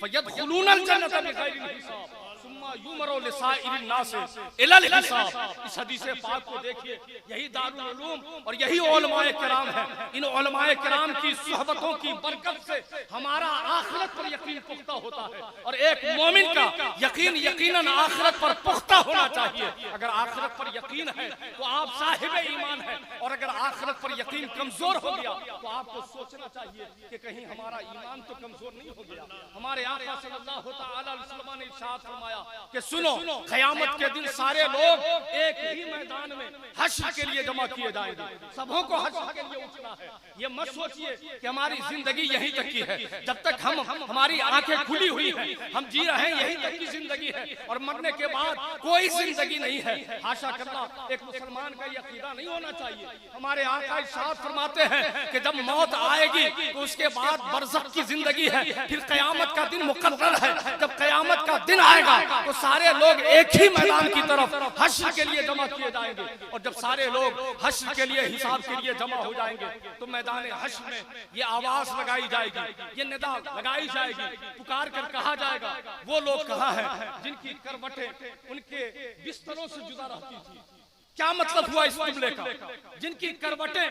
फयदखुलूनल जन्नत बिगैरि हिसाब सुम्मा युमरू लिसाइरिन नास इलल हिसाब। इस हदीस पाक को देखिए, यही दारुल उलूम और यही उलमाए किराम है। इन उलमाए किराम की सुहबतों की बरकत से हमारा आखिरत पर यकीन पुख्ता होता है। और एक मोमिन का यकीन यकीनन आखिरत पर पुख्ता होना चाहिए। अगर आखिरत पर यकीन है तो आप साहिब ईमान है, और अगर आखिरत पर यकीन कमजोर हो गया तो आपको सोचना चाहिए कि कहीं हमारा ईमान तो कमजोर नहीं हो गया। हमारे आका सल्लल्लाहु अलैहि वसल्लम ने इरशाद फरमाया कि सुनो, क़यामत के दिन सारे लोग एक ही मैदान में हश्र के लिए जमा किए जाएंगे। सबों को हश्र के लिए उठना है। ये मत सोचिए कि हमारी जिंदगी यहीं तक की है, जब तक हमारी आंखें खुली हुई है, हम जी रहे हैं, यहीं तक की जिंदगी है, और मरने के बाद कोई जिंदगी नहीं है। हाशा करना एक मुसलमान का ये अकीदा नहीं होना चाहिए। हमारे आका इरशाद फरमाते हैं कि जब मौत आएगी तो उसके बाद बरज़ख की जिंदगी है, फिर क़यामत का दिन मुकर्रर है। जब क़यामत का दिन आएगा तो सारे लोग एक ही मैदान की तरफ हश्र के लिए जमा किए जाएंगे। और जब सारे लोग हश्र के लिए, हिसाब के लिए जमा हो जाएंगे तो मैदान हश्र में ये आवाज लगाई जाएगी, ये निदा लगाई जाएगी, पुकार कर कहा जाएगा, वो लोग कहाँ हैं जिनकी करवटें उनके बिस्तरों से जुदा रहती थी। क्या मतलब हुआ इस जुमले का? जिनकी करवटें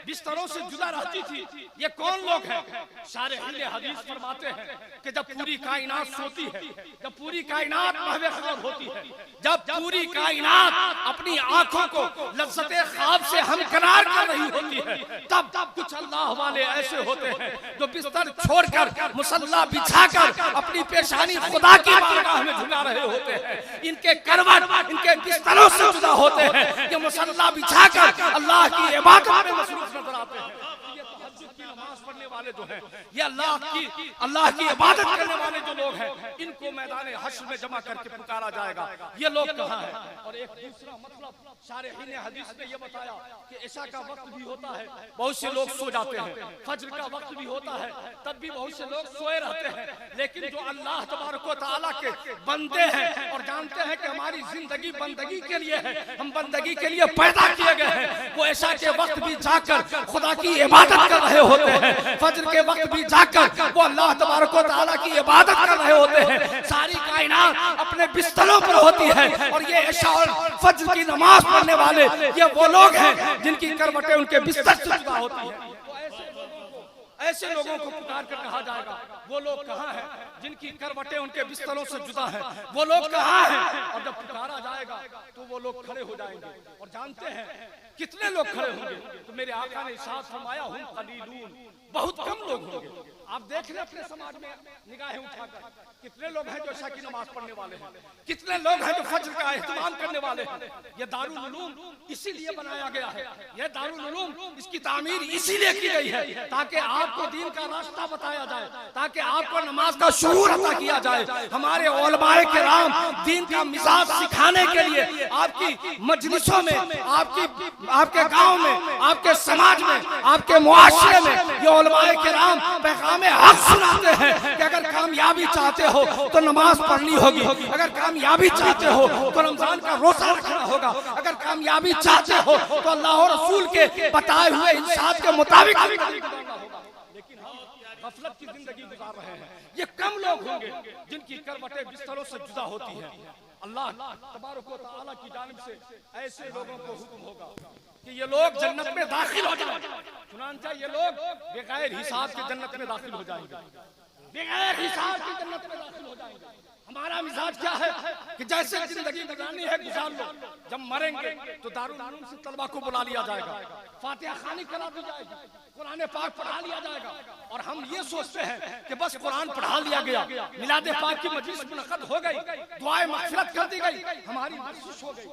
बिस्तरों से जुदा रहती थी, ये कौन लोग हैं? शारिहीन हदीस फरमाते हैं कि जब पूरी कायनात सोती है, जब पूरी कायनात महवे ख्वाब होती है, जब पूरी कायनात अपनी आंखों को लज्जते ख्वाब से हमकरार कर रही होती है, तब कुछ अल्लाह वाले ऐसे होते हैं जो बिस्तर छोड़कर मुसल्ला बिछाकर अपनी पेशानी खुदा की बारगाह में झुका रहे होते हैं। इनके करवट इनके बिस्तरों से जुदा होते हैं, ये मुसल्ला बिछाकर अल्लाह की इबादत में मसरूफ नजर आते हैं। ये तहज्जुद की नमाज पढ़ने वाले जो हैं, ये अल्लाह की इबादत करने वाले जो लोग हैं, इनको मैदान हश्र में जमा करके पुकारा जाएगा। ये लोग कहाँ हैं? और एक दूसरा मतलब शारिहीन हदीस ने ये बताया कि इशा का वक्त भी होता है, बहुत से लोग सो जाते हैं, फज्र का वक्त भी होता है, तब भी बहुत से लोग सोए रहते हैं। लेकिन जो अल्लाह तबारक व तआला के बंदे हैं और जानते हैं कि हमारी जिंदगी बंदगी के लिए है, हम बंदगी के लिए पैदा किए गए हैं, वो इशा के वक्त भी जाकर खुदा की इबादत कर रहे होते हैं, फज्र के वक्त भी जाकर वो अल्लाह तबारक व तआला की इबादत कर रहे होते हैं। सारी कायनात अपने बिस्तरों पर होती है, और ये इशा और फज्र की नमाज पढ़ने वाले ये वो लोग हैं जिनकी करवटें उनके बिस्तर से जुदा होती है। ऐसे लोगों को पुकार कर कहा जाएगा, वो लोग कहाँ हैं जिनकी करवटें उनके बिस्तरों से जुदा हैं? वो लोग कहाँ हैं? और जब पुकारा जाएगा तो वो लोग खड़े हो जाएंगे। और जानते हैं कितने लोग खड़े होंगे? तो मेरे आका ने इरशाद फरमाया, हुम कलीलून, बहुत कम लोग होंगे। आप देख रहे अपने समाज में निगाहें उठाकर, कितने लोग हैं जो इशा की नमाज पढ़ने वाले हैं, कितने लोग हैं जो फज्र का एहतमाम करने वाले हैं। ये दारुल उलूम इसीलिए बनाया गया है, ये दारुल उलूम इसकी तामीर इसीलिए की गई है ताकि आपको दीन का रास्ता बताया जाए, ताकि आपको नमाज का शऊर अता किया जाए। हमारे उलमाए किराम दीन का मिजाज सिखाने के लिए आपकी मजलिसों में, आपके गांव में, आपके समाज में, आपके मुआशरे में ये उलमाए किराम पैगाम हक सुनाते हैं कि अगर कामयाबी चाहते हो तो नमाज पढ़नी होगी, अगर कामयाबी चाहते हो तो रमजान का रोजा रखना होगा, अगर कामयाबी चाहते हो तो अल्लाह और रसूल के बताए हुए इरशाद के मुताबिक गुजारना होगा। लेकिन हम गफलत की जिंदगी गुजार रहे हैं। ये कम लोग होंगे जिनकी करवटें बिस्तरों से जुदा होती हैं। अल्लाह तबारक व तआला की जानिब से ऐसे लोगों को हुक्म होगा कि ये लोग जन्नत में दाखिल हो जाएंगे। चुनांचा ये लोग बगैर हिसाब के जन्नत में दाखिल हो जाएंगे, बगैर हिसाब के जन्नत में दाखिल हो जाएंगे। हमारा मिजाज क्या है कि जैसे जिंदगी गुजारनी है गुजार लो, जब मरेंगे तो दारुल उलूम से तलबा को बुला लिया जाएगा, फातिहा खानी करा दी जाएगी, कुरान पाक पढ़ा लिया जाएगा। और हम ये सोचते हैं कि बस कुरान पढ़ा लिया गया, मिलाद पाक की मजलिस मुनक़द हो गई, दुआए मग़फ़िरत कर दी गई, हमारी बख्शिश हो गई।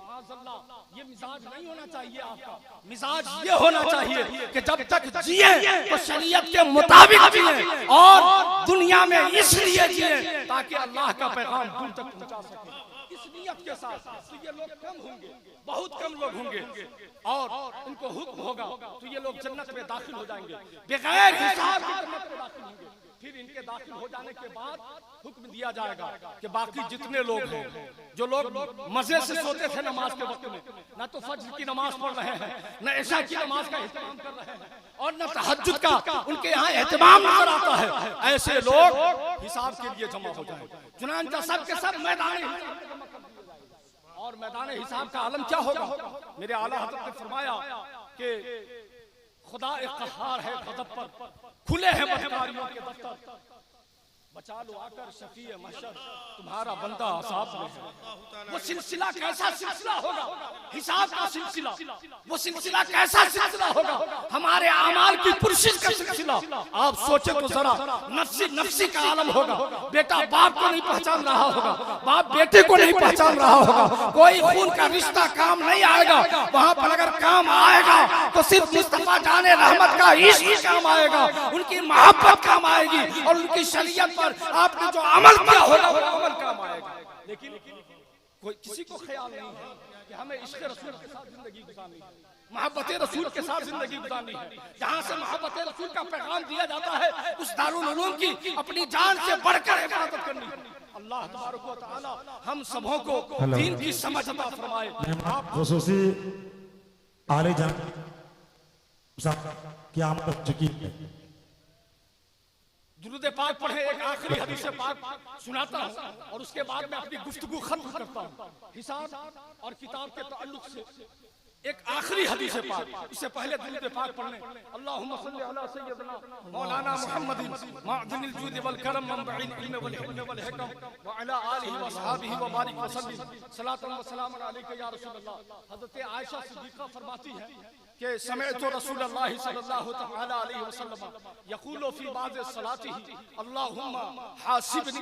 माअज़ल्लाह, ये मिजाज नहीं होना चाहिए आपका। मिजाज ये होना चाहिए कि जब तक जिए तो शरीयत के मुताबिक जिए और दुनिया में इसलिए जिए ताकि अल्लाह का पैगाम दूर तक पहुंचा सके। इस नियत के साथ तो ये लोग कम होंगे, बहुत कम लोग होंगे, और उनको हुक्म होगा तो ये लोग जन्नत में दाखिल हो जाएंगे, बगैर हिसाब के जन्नत में दाखिल होंगे। फिर इनके दाखिल हो जाने के बाद हुक्म दिया जाएगा कि बाकी जितने लोग हैं, जो लोग मजे से सोते थे नमाज के वक्त में, ना तो फज्र की नमाज पढ़ रहे हैं, न इशा की नमाज का एहतमाम कर रहे हैं, और न तहज्जुद का उनके यहाँ एहतमाम नजर आता है, ऐसे लोग हिसाब के लिए जमा हो जाए। चुनांचा सब के सब मैदान, और मैदान हिसाब का आलम क्या होगा? मेरे आला हज़रत ने फरमाया कि खुदा एक क़हार है, गज़ब पर खुले हैं बदकारियों के दफ्तर, बचा लो आकर शफीए महशर, तुम्हारा बंदा असाब में है। वो सिलसिला कैसा सिलसिला होगा? हिसाब का सिलसिला। वो सिलसिला कैसा सिलसिला होगा? हमारे आमाल की पुरशिश का सिलसिला। आप सोचे तो जरा, नफ्सी नफ्सी का आलम होगा। बेटा बाप को नहीं पहचान रहा होगा, बाप बेटे को नहीं पहचान रहा होगा, कोई खून का रिश्ता काम नहीं आएगा। वहां पर अगर काम आएगा तो सिर्फ मुस्तफा जाने रहमत का इश्क काम आएगा, उनकी मोहब्बत काम आएगी, और उनकी शरीयत पर आपने जो अमल किया होगा वो अमल काम आएगा। लेकिन कोई किसी को ख्याल नहीं है कि हमें इश्क़ रसूल के साथ जिंदगी गुजारनी है, मोहब्बत रसूल के साथ जिंदगी गुजारनी है। जहां से मोहब्बत रसूल का पैगाम दिया जाता है, उस दारुल उलूम की अपनी जान से बढ़कर हिफाजत करनी है। अल्लाह तबारक व तआला हम सबों को दीन की समझ अता फरमाए। खुसूसी आले जान क्या आमद हो चुकी है। दुरूद पाक पढ़े, एक आखिरी हदीस पाक सुनाता हूँ और उसके बाद मैं अपनी गुफ्तगू खत्म करता हूँ। हिसाब और किताब के ताल्लुक से एक आखिरी हदीस पाक, इससे पहले दुरूद पाक पढ़ने। अल्लाहुम्मा सल्ली अला सय्यदना मौलाना मुहम्मदिन मअदिनिल जुद वल करम मनबइल इल्म वल हिल्म वल हिकम व अला आलिहि व असहाबिहि व बारिक व सल्लिम सलातन व सलामन अलैका या रसूलल्लाह। हज़रत आयशा सिद्दीक़ा फरमाती है कि समेअतु रसूलल्लाह सल्लल्लाहु तआला अलैहि वसल्लम यक़ूलु फी बाज़ सलातिही अल्लाहुम्मा हासिबनी